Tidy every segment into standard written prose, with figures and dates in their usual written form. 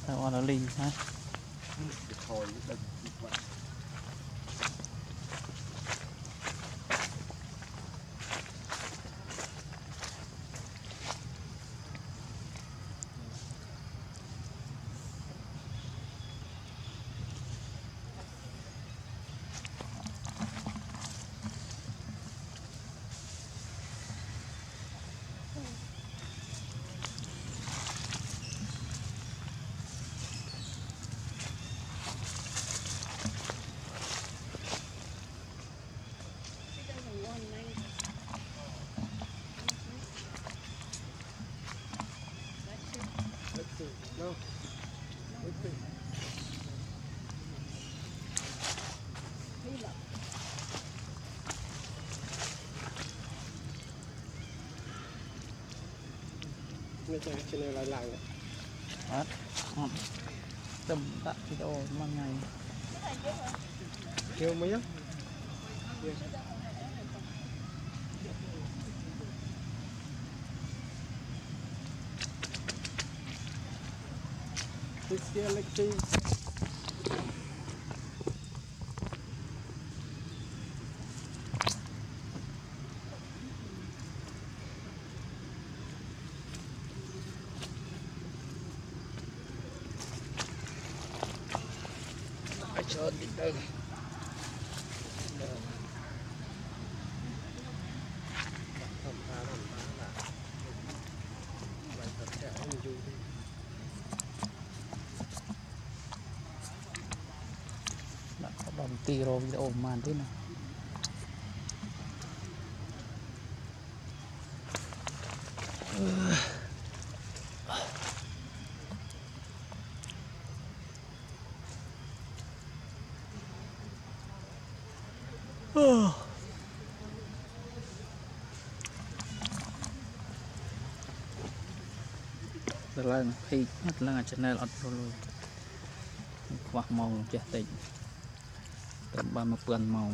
Tao nó linh ha. Cho nên là làng Tầm tạ video mang ngày kêu mấy á cho đi đây. Đã có đồng tì rồi video màn thế nào. Rồi là khi mất là channel upload luôn. Hoặc màu chết tỉnh. Tầm 30 màu.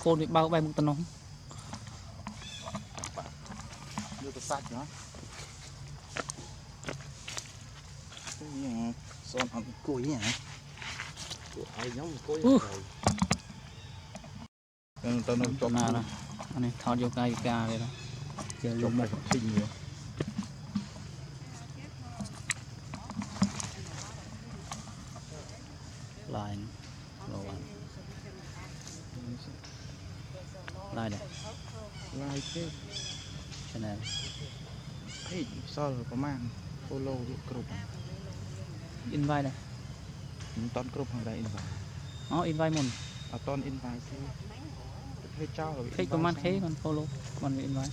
Cô bị bao bay một tấn không? Đưa tờ sạch nữa. Cái gì hả? Son ăn cối nhỉ? Của ai giống cối rồi. Tao nó cho nào nè. Anh này thao vô cây ca đây đó. cho một thinh nhiều. Lại rồi lại đây Like cái channel page ประมาณ follow อยู่กลุ่ม invite đây ตอนกรุ๊ปของเราอินไว้ อ๋ออินไว้หมุน ตอนอินไว้ที่ให้เจ้า เคประมาณเคมันโคโลมันอินไว้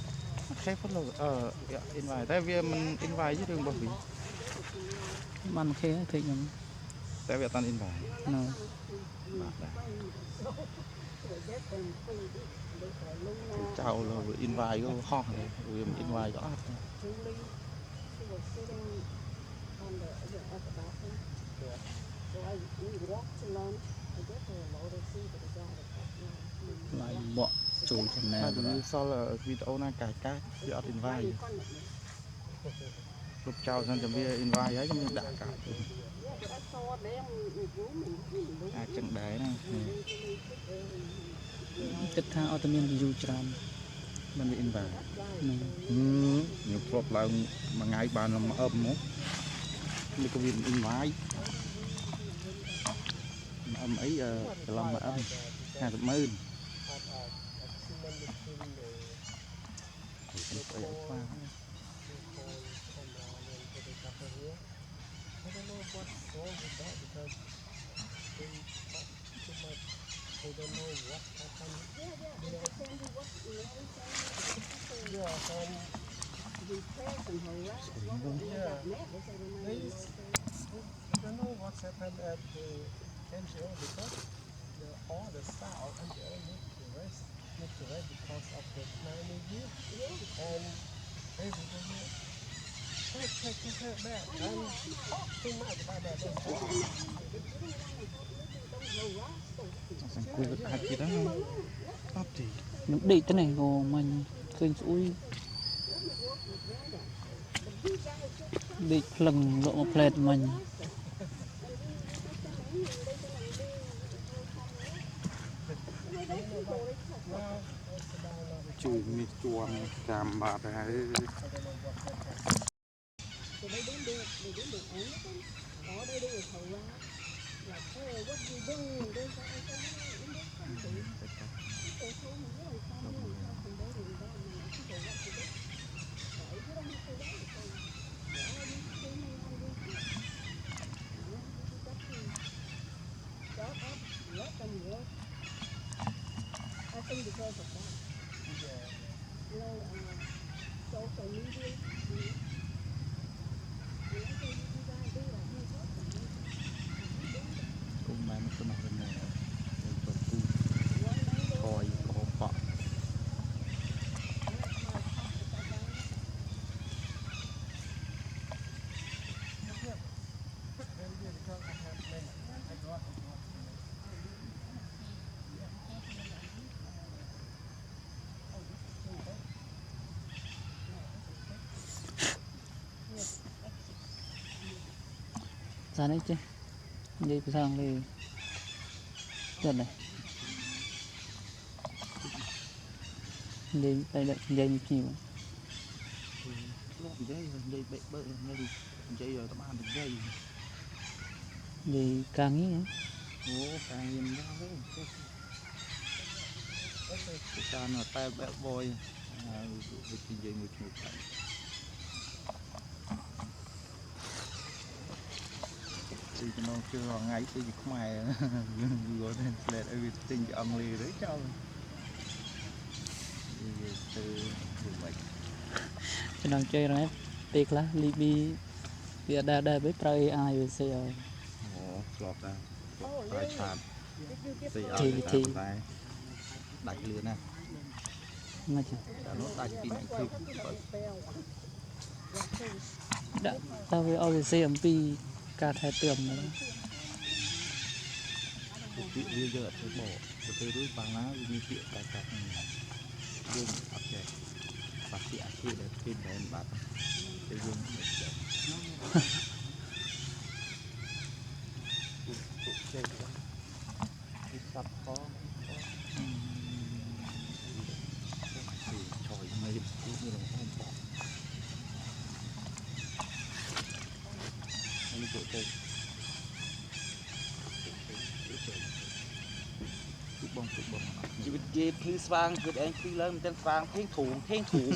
แค่พดเราอินไว้แต่เวียมันอินไว้ยี่เรื่องบ่หวี มันเคยัง แต่เวียตอนอินไว้ เนาะ บาทได้เจ้าเราอินไว้ก็ห้องเลยเวียมันอินไว้ก็อัด lại bọ chủ channel น่าจะมีซอลวิดีโอน่าไก่ก้าที่อัดอินไว้ลูกเจ้าท่านจะมีอินไว้ย้ายจะมีด่าไก่จังได้นะ kích tha automin view tràn มันอินไว้ này nhiều phốt là mà ngày bàn là mà ấm mốt như có viên in vái mà ấm ấy làm mà ấm hai tập mơn I don't know what's happened at the NGO because all the staff of NGO need to rest because of the Chinese New Year and everybody take that and talk too much about that. Sản quê vật hạt gì đó tóc thì những đi cái này của mình khơi chuối đi lần lộ một plate mình chùi mịt chuồng càm bạc này cùng mai một con nào bên này coi có bọ ra đấy chứ đi từ sang đi gần này đi đây đợi dây như chiều dây dây bậy bậy dây rồi tao ăn được dây đi càng nghĩ ố càng nhìn ra đấy cái càng là tay bẹ bôi việc gì dây một một thì nó chưa ngày thì không ai gọi lên là vì tình ông lì đấy cho từ vậy cho đang chơi rồi tiệc lá Libby bây giờ đã biết trai ai về xe rồi lọt ra tai chạm thì đại liền nè mà chứ nó đại pin thì đã tao với ao về xe ấm pi cả thái tường nữa bây giờ sẽ bỏ từ đối bằng lá như chuyện cả dương ập chạy và chị để tin để em bạn để dương sắp có thì trời mây như là không bỏ anh chỗ đây chỉ biết ghê cứ vang cứ anh cứ lên tên vang thiên thủ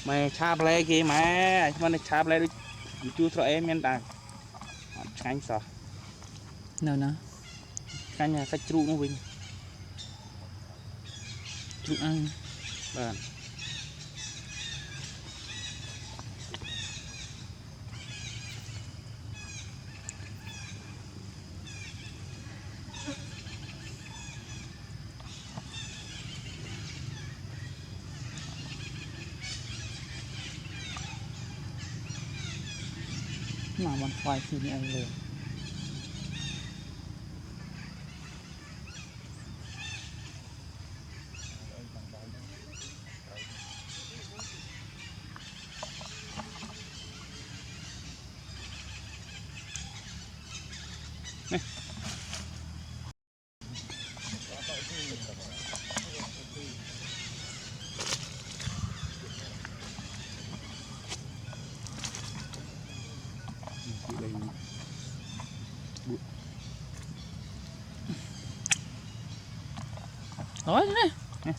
mày chạp lê kì mẹ mà nó chạp lê chú thọ em nhân tàng chanh sao Nào nào. chanh là sách trụ nó bình Trụ ăn. vâng Mà bọn khoai khi này ăn liền. Nói thế này.